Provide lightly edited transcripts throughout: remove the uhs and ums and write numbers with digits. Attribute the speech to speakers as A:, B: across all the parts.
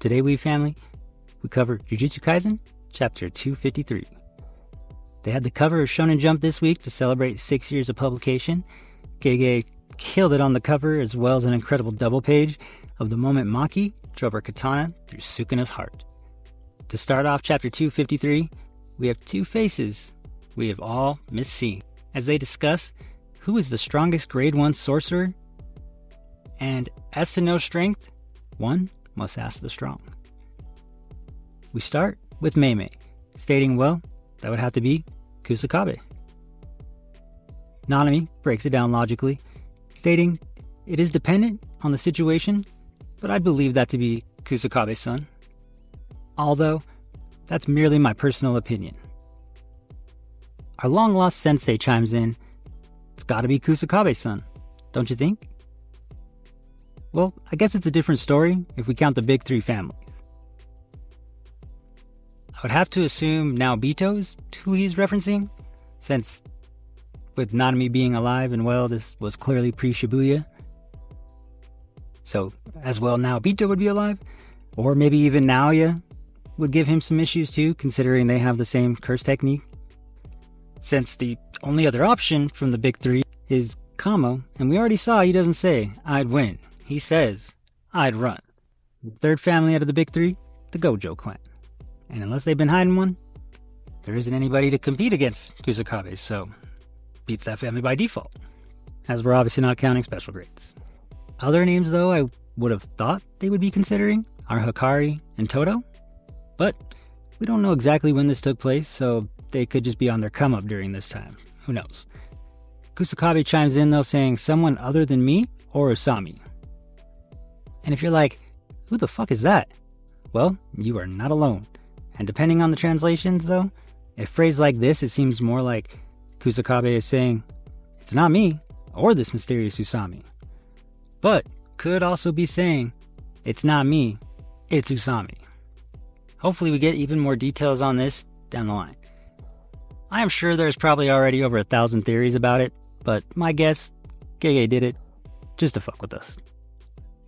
A: Today, Weave family, we cover Jujutsu Kaisen, chapter 253. They had the cover of Shonen Jump this week to celebrate 6 years of publication. JJK killed it on the cover, as well as an incredible double page of the moment Maki drove her katana through Sukuna's heart. To start off chapter 253, we have two faces we have all misseen as they discuss who is the strongest grade 1 sorcerer, and as to know strength, one must ask the strong. We start with Mei, stating, well, that would have to be Kusakabe. Nanami breaks it down logically, stating, it is dependent on the situation, but I believe that to be Kusakabe-san. Although, that's merely my personal opinion. Our long-lost sensei chimes in, it's gotta be Kusakabe-san, don't you think? Well, I guess it's a different story if we count the big three families. I would have to assume Naobito is who he's referencing, since with Nanami being alive and well, this was clearly pre-Shibuya. So, as well, Naobito would be alive, or maybe even Naoya would give him some issues too, considering they have the same curse technique. Since the only other option from the big three is Kamo, and we already saw he doesn't say, I'd win. He says, I'd run. The third family out of the big three, the Gojo clan. And unless they've been hiding one, there isn't anybody to compete against Kusakabe, so beats that family by default. As we're obviously not counting special grades. Other names, though, I would have thought they would be considering are Hikari and Todo, but we don't know exactly when this took place, so they could just be on their come-up during this time. Who knows? Kusakabe chimes in, though, saying someone other than me or Usami. And if you're like, who the fuck is that? Well, you are not alone. And depending on the translations, though, a phrase like this, it seems more like Kusakabe is saying, it's not me, or this mysterious Usami. But could also be saying, it's not me, it's Usami. Hopefully we get even more details on this down the line. I am sure there's probably already over 1,000 theories about it, but my guess, JJK did it just to fuck with us.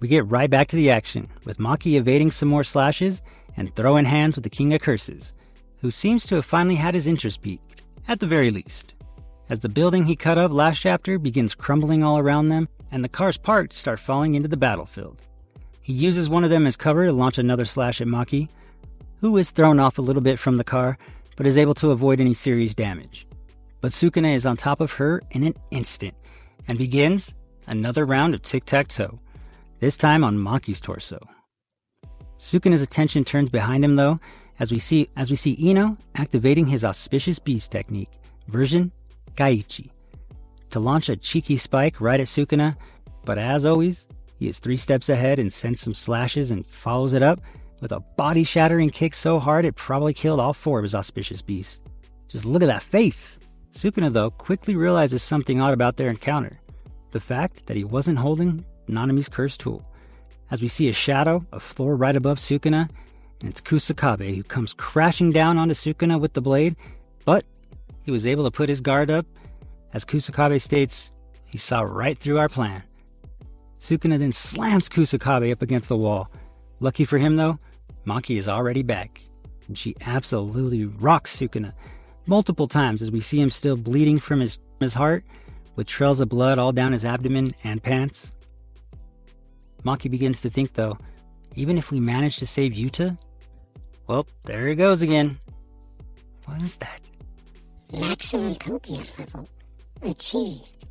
A: We get right back to the action, with Maki evading some more slashes and throwing hands with the King of Curses, who seems to have finally had his interest piqued, at the very least, as the building he cut up last chapter begins crumbling all around them and the cars parked start falling into the battlefield. He uses one of them as cover to launch another slash at Maki, who is thrown off a little bit from the car, but is able to avoid any serious damage. But Sukuna is on top of her in an instant, and begins another round of tic-tac-toe, this time on Maki's torso. Sukuna's attention turns behind him, though, as we see Ino activating his auspicious beast technique, version Gaichi, to launch a cheeky spike right at Sukuna, but as always, he is 3 steps ahead and sends some slashes and follows it up with a body-shattering kick so hard it probably killed all 4 of his auspicious beasts. Just look at that face! Sukuna, though, quickly realizes something odd about their encounter. The fact that he wasn't holding Nanami's cursed tool, as we see a shadow, a floor right above Sukuna, and it's Kusakabe who comes crashing down onto Sukuna with the blade, but he was able to put his guard up, as Kusakabe states, he saw right through our plan. Sukuna then slams Kusakabe up against the wall. Lucky for him, though, Maki is already back, and she absolutely rocks Sukuna multiple times as we see him still bleeding from his heart, with trails of blood all down his abdomen and pants. Maki begins to think, though, even if we manage to save Yuta, well, there he goes again. What is that?
B: Maximum copium level achieved.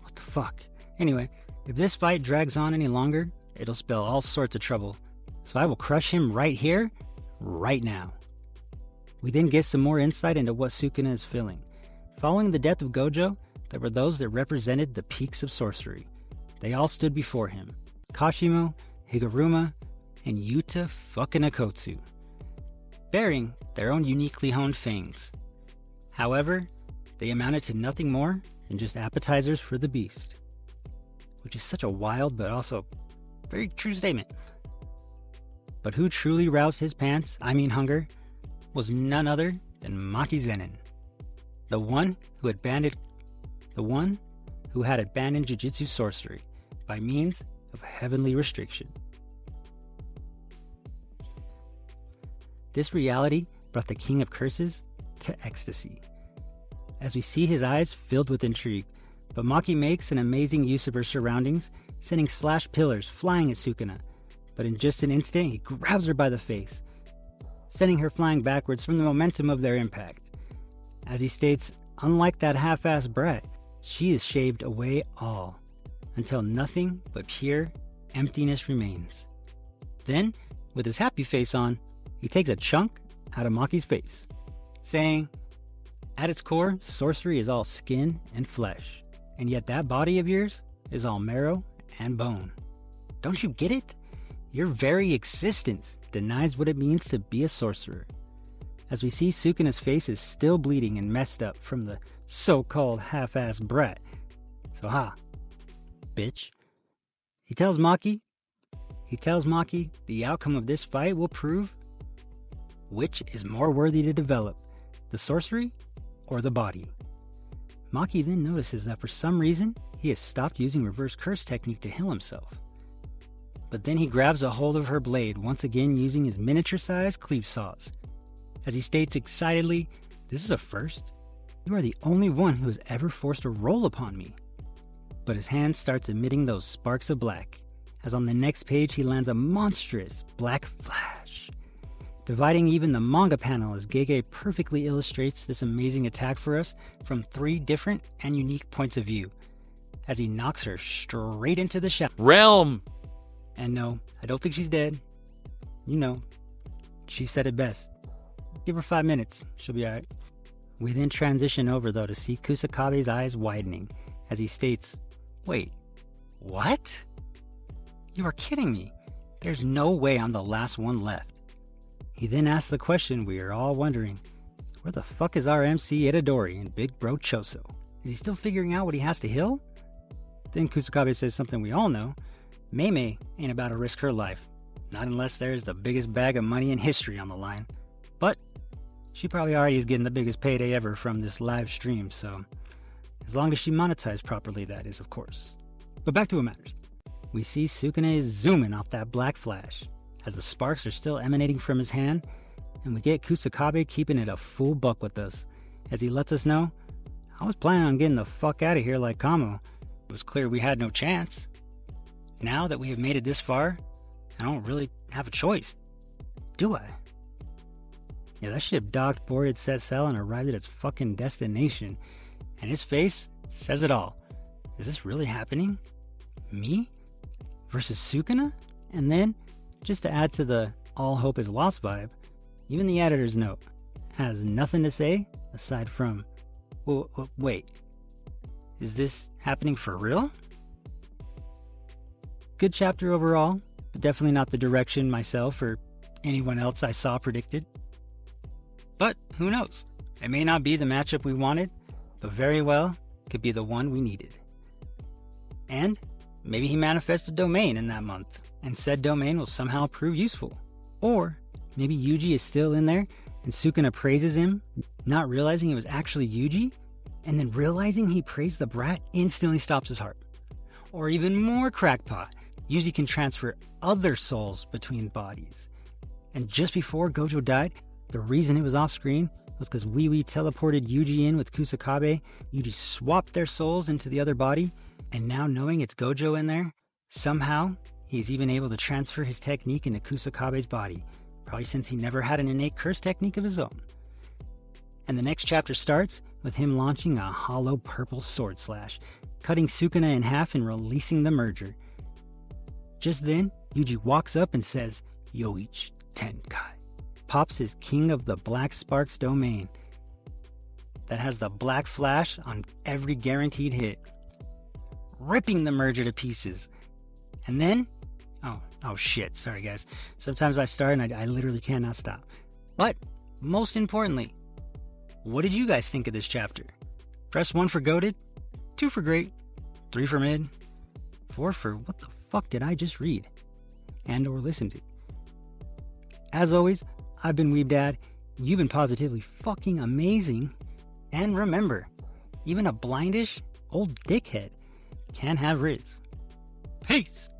A: What the fuck? Anyway, if this fight drags on any longer, it'll spell all sorts of trouble. So I will crush him right here, right now. We then get some more insight into what Sukuna is feeling. Following the death of Gojo, there were those that represented the peaks of sorcery. They all stood before him. Kashimo, Higuruma, and Yuta fucking Akotsu, bearing their own uniquely honed fangs. However, they amounted to nothing more than just appetizers for the beast. Which is such a wild but also very true statement. But who truly roused his pants, hunger, was none other than Maki Zenin. The one who had abandoned Jujutsu sorcery by means of heavenly restriction. this reality brought the King of Curses to ecstasy. As we see his eyes filled with intrigue, but Maki makes an amazing use of her surroundings, sending slash pillars flying at Sukuna. But in just an instant, he grabs her by the face, sending her flying backwards from the momentum of their impact. As he states, unlike that half-assed brat, she is shaved away all, until nothing but pure emptiness remains. Then, with his happy face on, he takes a chunk out of Maki's face, saying, "At its core, sorcery is all skin and flesh, and yet that body of yours is all marrow and bone. Don't you get it? Your very existence denies what it means to be a sorcerer." As we see Sukuna's face is still bleeding and messed up from the so-called half-assed brat. So bitch. He tells Maki the outcome of this fight will prove which is more worthy to develop, the sorcery or the body. Maki then notices that for some reason, he has stopped using reverse curse technique to heal himself. But then he grabs a hold of her blade, once again using his miniature-sized cleave saws. As he states excitedly, "This is a first. You are the only one who has ever forced a roll upon me." But his hand starts emitting those sparks of black, as on the next page he lands a monstrous black flash, dividing even the manga panel as JJK perfectly illustrates this amazing attack for us from 3 different and unique points of view, as he knocks her straight into the shadow
C: realm.
A: And no, I don't think she's dead. You know, she said it best. Give her 5 minutes, she'll be alright. We then transition over though to see Kusakabe's eyes widening as he states, "Wait, what? You are kidding me. There's no way I'm the last one left." He then asks the question we are all wondering, where the fuck is our MC Itadori and Big Bro Choso? Is he still figuring out what he has to heal? Then Kusakabe says something we all know, Mei ain't about to risk her life, not unless there's the biggest bag of money in history on the line. But she probably already is getting the biggest payday ever from this live stream, so as long as she monetized properly, that is, of course. But back to what matters. We see Sukuna is zooming off that black flash, as the sparks are still emanating from his hand, and we get Kusakabe keeping it a full buck with us, as he lets us know, "I was planning on getting the fuck out of here like Kamo. It was clear we had no chance. Now that we have made it this far, I don't really have a choice, do I?" Yeah, that ship docked, boarded, set sail, and arrived at its fucking destination. And his face says it all. Is this really happening? Me? Versus Sukuna? And then, just to add to the all hope is lost vibe, even the editor's note has nothing to say aside from, well, wait, is this happening for real? Good chapter overall, but definitely not the direction myself or anyone else I saw predicted. But who knows? It may not be the matchup we wanted, but very well could be the one we needed. And maybe he manifests a domain in that month, and said domain will somehow prove useful. Or maybe Yuji is still in there, and Sukuna praises him, not realizing it was actually Yuji, and then realizing he praised the brat instantly stops his heart. Or even more crackpot, Yuji can transfer other souls between bodies. And just before Gojo died, the reason it was off screen was because Wee teleported Yuji in with Kusakabe. Yuji swapped their souls into the other body, and now knowing it's Gojo in there, somehow he's even able to transfer his technique into Kusakabe's body, probably since he never had an innate curse technique of his own. And the next chapter starts with him launching a hollow purple sword slash, cutting Sukuna in half and releasing the merger. Just then, Yuji walks up and says, "Yoichi Tenkai," pops his King of the Black Sparks domain that has the black flash on every guaranteed hit, ripping the merger to pieces. And then, oh shit, sorry guys. Sometimes I start and I literally cannot stop. But most importantly, what did you guys think of this chapter? Press 1 for goated, 2 for great, 3 for mid, 4 for what the fuck did I just read and or listen to. As always, I've been Weebdad, you've been positively fucking amazing, and remember, even a blindish old dickhead can have Riz. Peace!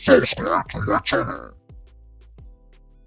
C: subscribe to my channel.